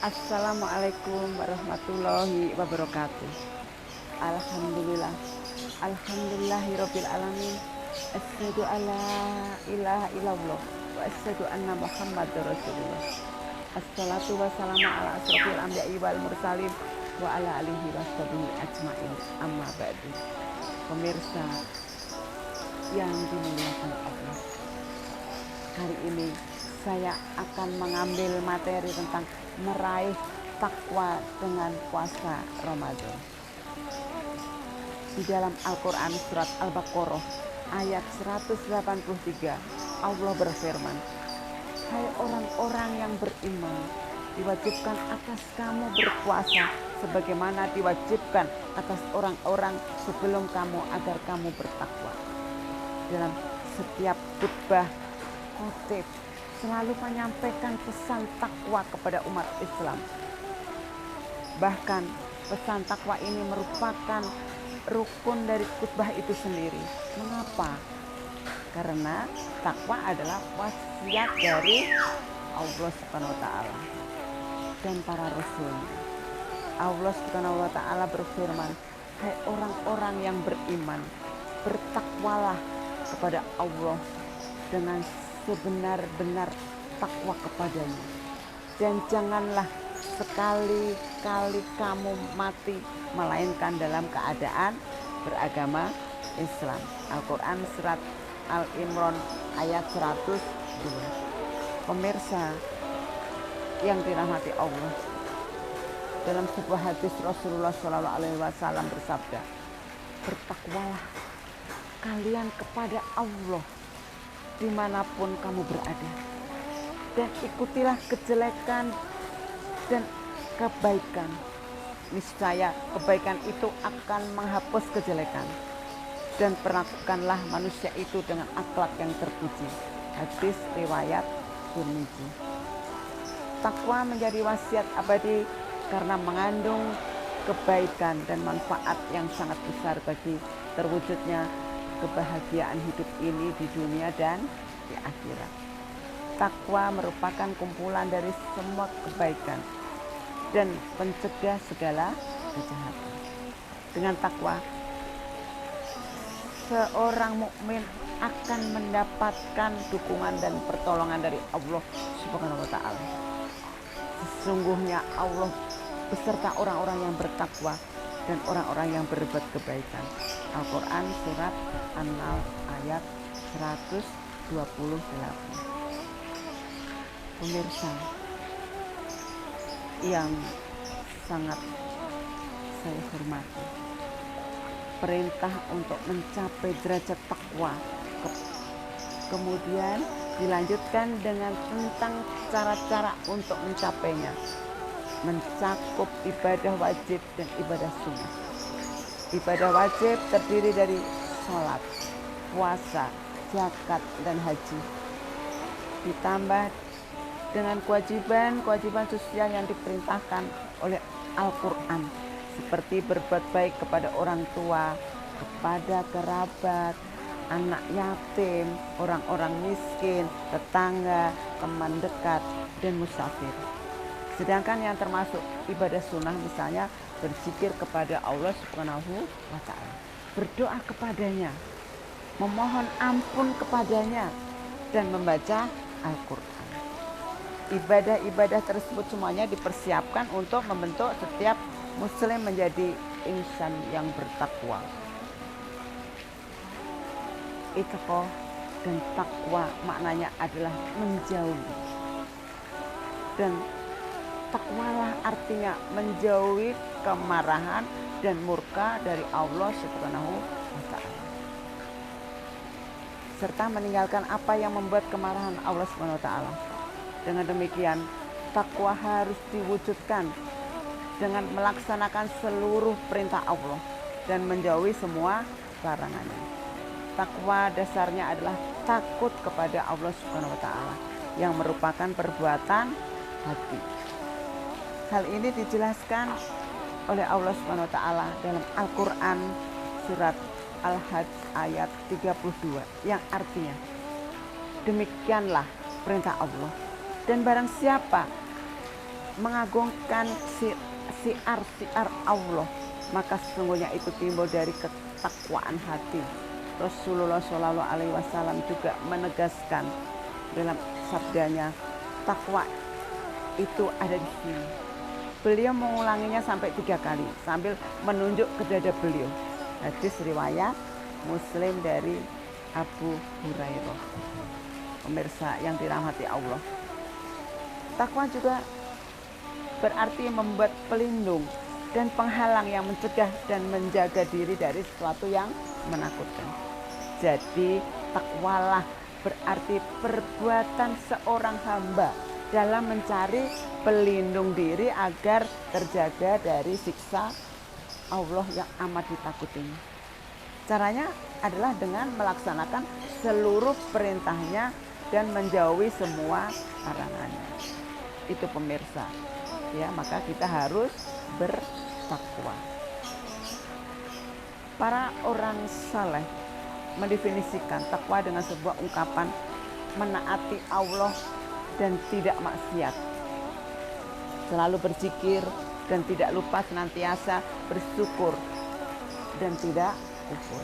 Assalamualaikum warahmatullahi wabarakatuh. Alhamdulillah, alhamdulillahirabbil alamin. Asyhadu alla ilaha illallah wa asyhadu anna muhammadar rasulullah. Assalatu wassalamu ala asrofil anbiya'i wal mursalin wa ala alihi washabihi ajmain. Amma ba'du. Pemirsa yang dimuliakan Allah, kali ini saya akan mengambil materi tentang meraih takwa dengan puasa Ramadan. Di dalam Al-Quran surat Al-Baqarah ayat 183, Allah berfirman, "Hai orang-orang yang beriman, diwajibkan atas kamu berpuasa sebagaimana diwajibkan atas orang-orang sebelum kamu agar kamu bertakwa." Dalam setiap khutbah, khotib selalu menyampaikan pesan takwa kepada umat Islam. Bahkan pesan takwa ini merupakan rukun dari khutbah itu sendiri. Mengapa? Karena takwa adalah wasiat dari Allah Subhanahu wa taala dan para rasulnya. Allah Subhanahu wa taala berfirman, "Hai orang-orang yang beriman, bertakwalah kepada Allah dengan sebenar-benar takwa kepadanya, dan janganlah sekali-kali kamu mati melainkan dalam keadaan beragama Islam." Al-Quran surat Al-Imran ayat 102. Pemirsa yang dirahmati Allah, dalam sebuah hadis Rasulullah SAW bersabda, "Bertakwalah kalian kepada Allah dimanapun kamu berada, dan ikutilah kejelekan dan kebaikan. Niscaya kebaikan itu akan menghapus kejelekan, dan perlakukanlah manusia itu dengan akhlak yang terpuji." Hadis riwayat Tirmidzi. Takwa menjadi wasiat abadi karena mengandung kebaikan dan manfaat yang sangat besar bagi terwujudnya kebahagiaan hidup ini di dunia dan di akhirat. Takwa merupakan kumpulan dari semua kebaikan dan mencegah segala kejahatan. Dengan takwa, seorang mukmin akan mendapatkan dukungan dan pertolongan dari Allah Subhanahu wa taala. Sesungguhnya Allah beserta orang-orang yang bertakwa dan orang-orang yang berbuat kebaikan. Al-Quran surat An-Nahl ayat 128. Pemirsa yang sangat saya hormati, perintah untuk mencapai derajat takwa kemudian dilanjutkan dengan tentang cara-cara untuk mencapainya, mencakup ibadah wajib dan ibadah sunnah. Ibadah wajib terdiri dari sholat, puasa, zakat, dan haji. Ditambah dengan kewajiban sosial yang diperintahkan oleh Al-Quran, seperti berbuat baik kepada orang tua, kepada kerabat, anak yatim, orang-orang miskin, tetangga, teman dekat, dan musafir. Sedangkan yang termasuk ibadah sunnah misalnya berzikir kepada Allah Subhanahu wa ta'ala, berdoa kepadanya, memohon ampun kepadanya, dan membaca Al-Quran. Ibadah-ibadah tersebut semuanya dipersiapkan untuk membentuk setiap muslim menjadi insan yang bertakwa. Ittaqah dan takwa maknanya adalah menjauhi. Dan takwalah artinya menjauhi kemarahan dan murka dari Allah Subhanahu wa Ta'ala, serta meninggalkan apa yang membuat kemarahan Allah Subhanahu wa Ta'ala. Dengan demikian, takwa harus diwujudkan dengan melaksanakan seluruh perintah Allah dan menjauhi semua larangannya. Takwa dasarnya adalah takut kepada Allah Subhanahu wa Ta'ala yang merupakan perbuatan hati. Hal ini dijelaskan oleh Allah Subhanahu wa Ta'ala dalam Al-Qur'an surat Al-Hajj ayat 32 yang artinya, demikianlah perintah Allah, dan barang siapa mengagungkan siar-siar Allah, maka sesungguhnya itu timbul dari ketakwaan hati. Rasulullah Shallallahu Alaihi Wasallam juga menegaskan dalam sabdanya, takwa itu ada di sini. Beliau mengulanginya sampai 3 kali sambil menunjuk ke dada beliau. Hadis riwayat Muslim dari Abu Hurairah. Pemirsa yang dirahmati Allah, takwa juga berarti membuat pelindung dan penghalang yang mencegah dan menjaga diri dari sesuatu yang menakutkan. Jadi takwalah berarti perbuatan seorang hamba dalam mencari pelindung diri agar terjaga dari siksa Allah yang amat ditakutinya. Caranya adalah dengan melaksanakan seluruh perintahnya dan menjauhi semua larangannya. Itu pemirsa, ya, maka kita harus bertakwa. Para orang saleh mendefinisikan takwa dengan sebuah ungkapan menaati Allah dan tidak maksiat, selalu berzikir dan tidak lupa senantiasa bersyukur dan tidak kufur.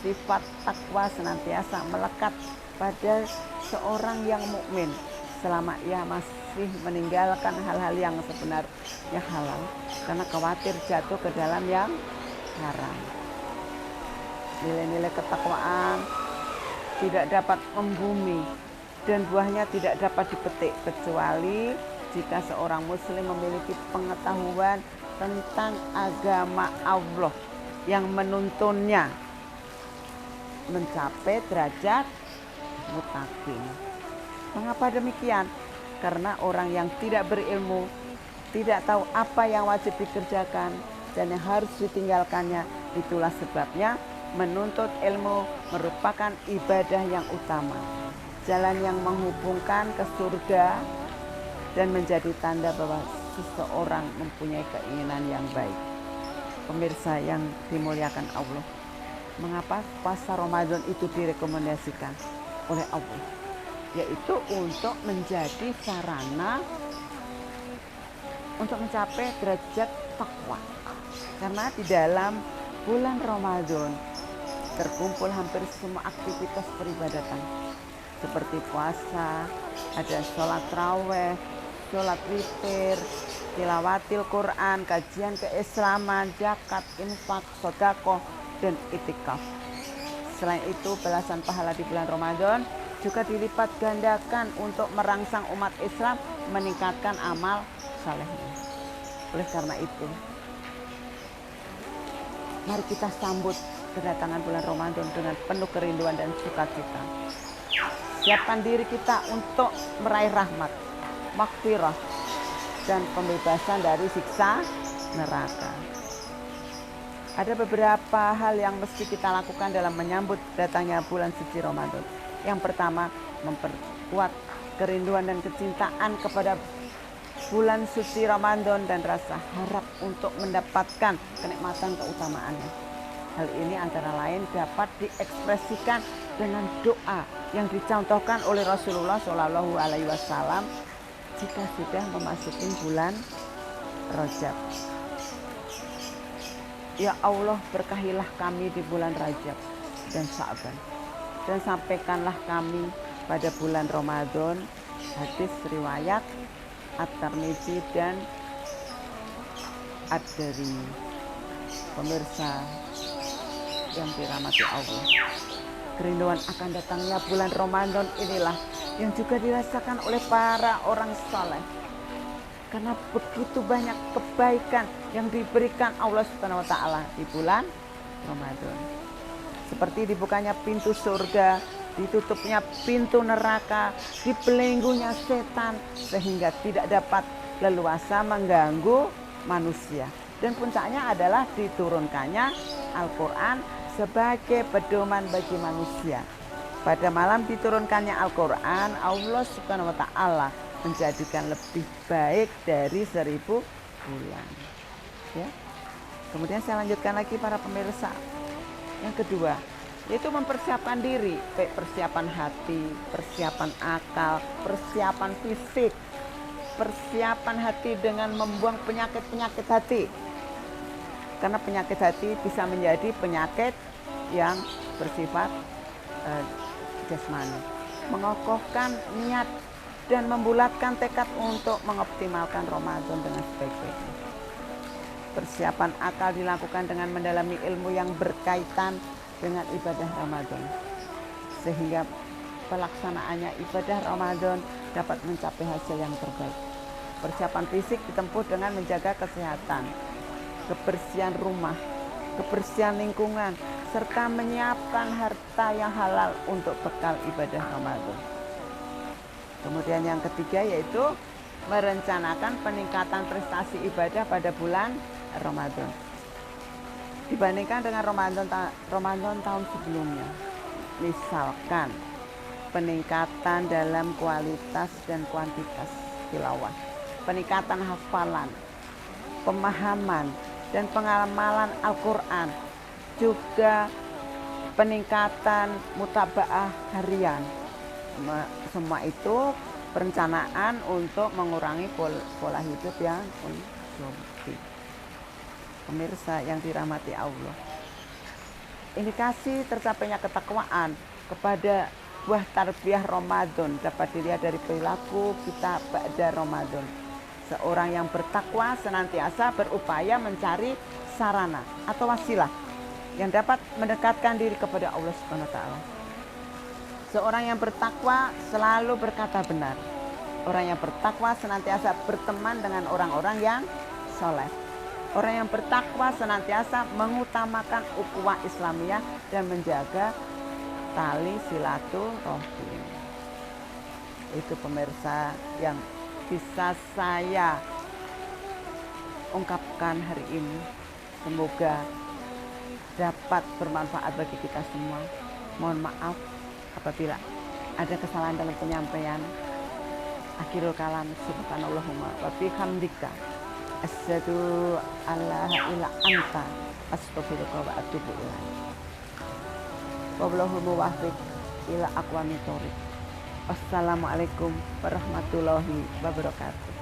Sifat takwa senantiasa melekat pada seorang yang mukmin selama ia masih meninggalkan hal-hal yang sebenarnya halal karena khawatir jatuh ke dalam yang haram. Nilai-nilai ketakwaan tidak dapat membumi dan buahnya tidak dapat dipetik kecuali jika seorang muslim memiliki pengetahuan tentang agama Allah yang menuntunnya mencapai derajat muttaqin. Mengapa demikian? Karena orang yang tidak berilmu tidak tahu apa yang wajib dikerjakan dan yang harus ditinggalkannya. Itulah sebabnya menuntut ilmu merupakan ibadah yang utama, jalan yang menghubungkan ke surga dan menjadi tanda bahwa seseorang mempunyai keinginan yang baik. Pemirsa yang dimuliakan Allah, mengapa puasa Ramadan itu direkomendasikan oleh Allah? Yaitu untuk menjadi sarana untuk mencapai derajat takwa. Karena di dalam bulan Ramadan terkumpul hampir semua aktivitas peribadatan seperti puasa, ada sholat raweh, sholat witir, tilawatil Quran, kajian keislaman, zakat, infak, sedekah, dan itikaf. Selain itu, balasan pahala di bulan Ramadan juga dilipat gandakan untuk merangsang umat Islam meningkatkan amal salehnya. Oleh karena itu, mari kita sambut kedatangan bulan Ramadan dengan penuh kerinduan dan sukacita. Siapkan diri kita untuk meraih rahmat, maghfirah, dan pembebasan dari siksa neraka. Ada beberapa hal yang mesti kita lakukan dalam menyambut datangnya bulan suci Ramadan. Yang pertama, memperkuat kerinduan dan kecintaan kepada bulan suci Ramadan dan rasa harap untuk mendapatkan kenikmatan keutamaannya. Hal ini antara lain dapat diekspresikan dengan doa yang dicontohkan oleh Rasulullah Shallallahu Alaihi Wasallam jika sudah memasuki bulan Rajab. Ya Allah, berkahilah kami di bulan Rajab dan Sya'ban, dan sampaikanlah kami pada bulan Ramadan Hadis riwayat At-Tirmidzi dan Ad-Dari. Pemirsa yang dirahmati Allah, kerinduan akan datangnya bulan Ramadan inilah yang juga dirasakan oleh para orang saleh, karena begitu banyak kebaikan yang diberikan Allah Subhanahu wa taala di bulan Ramadan. Seperti dibukanya pintu surga, ditutupnya pintu neraka, dibelenggunya setan sehingga tidak dapat leluasa mengganggu manusia. Dan puncaknya adalah diturunkannya Al-Quran sebagai pedoman bagi manusia. Pada malam diturunkannya Al-Quran, Allah Subhanahu wa taala menjadikan lebih baik dari 1000 bulan. Ya. Kemudian saya lanjutkan lagi para pemirsa. Yang kedua, yaitu mempersiapkan diri, baik persiapan hati, persiapan akal, persiapan fisik. Persiapan hati dengan membuang penyakit-penyakit hati. Karena penyakit hati bisa menjadi penyakit yang bersifat jasmani. Mengokohkan niat dan membulatkan tekad untuk mengoptimalkan Ramadan dengan sebaik-baiknya. Persiapan akal dilakukan dengan mendalami ilmu yang berkaitan dengan ibadah Ramadan, sehingga pelaksanaannya ibadah Ramadan dapat mencapai hasil yang terbaik. Persiapan fisik ditempuh dengan menjaga kesehatan, kebersihan rumah, kebersihan lingkungan, serta menyiapkan harta yang halal untuk bekal ibadah Ramadan. Kemudian yang ketiga yaitu merencanakan peningkatan prestasi ibadah pada bulan Ramadan dibandingkan dengan Ramadan tahun sebelumnya. Misalkan peningkatan dalam kualitas dan kuantitas tilawah, peningkatan hafalan, pemahaman dan pengamalan Al-Quran, juga peningkatan mutabaah harian. Semua itu perencanaan untuk mengurangi pola hidup yang konsumtif. Pemirsa yang dirahmati Allah, indikasi tercapainya ketakwaan kepada buah tarbiyah Ramadan dapat dilihat dari perilaku kita pada Ramadan. Seorang yang bertakwa senantiasa berupaya mencari sarana atau wasilah yang dapat mendekatkan diri kepada Allah Subhanahu wa taala. Seorang yang bertakwa selalu berkata benar. Orang yang bertakwa senantiasa berteman dengan orang-orang yang soleh. Orang yang bertakwa senantiasa mengutamakan ukhuwah Islamiyah dan menjaga tali silaturahim. Itu pemirsa yang bisa saya ungkapkan hari ini. Semoga dapat bermanfaat bagi kita semua. Mohon maaf apabila ada kesalahan dalam penyampaian. Akhirul kalam, subhanallahumma wa bihamdika asyhadu alla ilaha illa anta astaghfiruka wa atubu ilaik. Wallahul muwaffiq ila aqwamit thoriq. Wassalamualaikum warahmatullahi wabarakatuh.